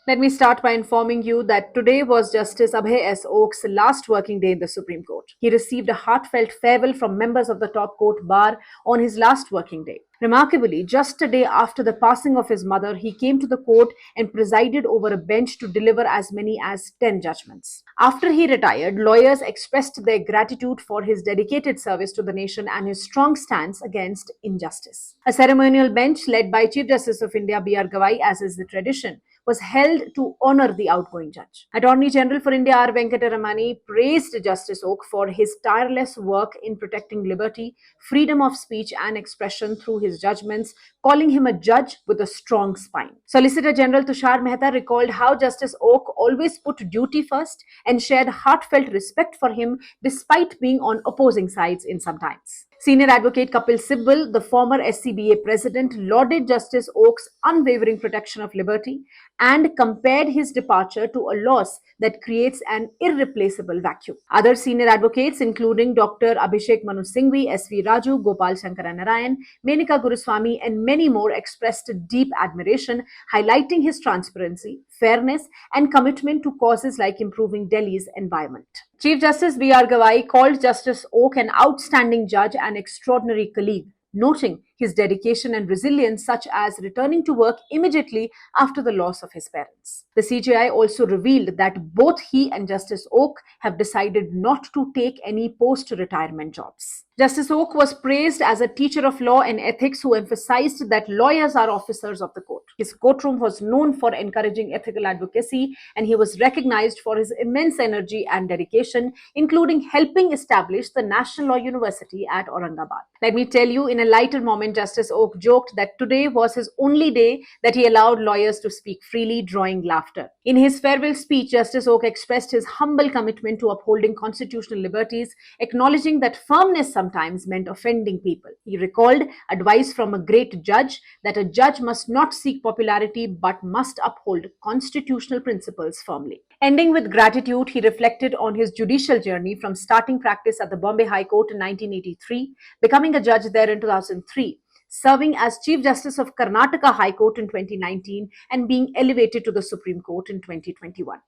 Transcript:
Let me start by informing you that today was Justice Abhay S. Oak's last working day in the Supreme Court. He received a heartfelt farewell from members of the top court bar on his last working day. Remarkably, just a day after the passing of his mother, he came to the court and presided over a bench to deliver as many as 10 judgments. After he retired, lawyers expressed their gratitude for his dedicated service to the nation and his strong stance against injustice. A ceremonial bench led by Chief Justice of India B.R. Gawai, as is the tradition, was held to honor the outgoing judge. Attorney General for India R. Venkataramani praised Justice Oak for his tireless work in protecting liberty, freedom of speech, and expression through his judgments, calling him a judge with a strong spine. Solicitor General Tushar Mehta recalled how Justice Oak always put duty first and shared heartfelt respect for him despite being on opposing sides in some times. Senior advocate Kapil Sibal, the former SCBA president, lauded Justice Oak's unwavering protection of liberty and compared his departure to a loss that creates an irreplaceable vacuum. Other senior advocates, including Dr. Abhishek Manu Singhvi, S.V. Raju, Gopal Shankara Narayan, Menika Guruswamy, and many more expressed deep admiration, highlighting his transparency, fairness, and commitment to causes like improving Delhi's environment. Chief Justice B.R. Gawai called Justice Oak an outstanding judge and extraordinary colleague, noting his dedication and resilience, such as returning to work immediately after the loss of his parents. The CJI also revealed that both he and Justice Oak have decided not to take any post retirement jobs. Justice Oak was praised as a teacher of law and ethics who emphasized that lawyers are officers of the court. His courtroom was known for encouraging ethical advocacy, and he was recognized for his immense energy and dedication, including helping establish the National Law University at Aurangabad. Let me tell you, in a lighter moment, Justice Oak joked that today was his only day that he allowed lawyers to speak freely, drawing laughter. In his farewell speech, Justice Oak expressed his humble commitment to upholding constitutional liberties, acknowledging that firmness sometimes meant offending people. He recalled advice from a great judge that a judge must not seek popularity but must uphold constitutional principles firmly. Ending with gratitude, he reflected on his judicial journey from starting practice at the Bombay High Court in 1983, becoming a judge there in 2003, serving as Chief Justice of Karnataka High Court in 2019, and being elevated to the Supreme Court in 2021.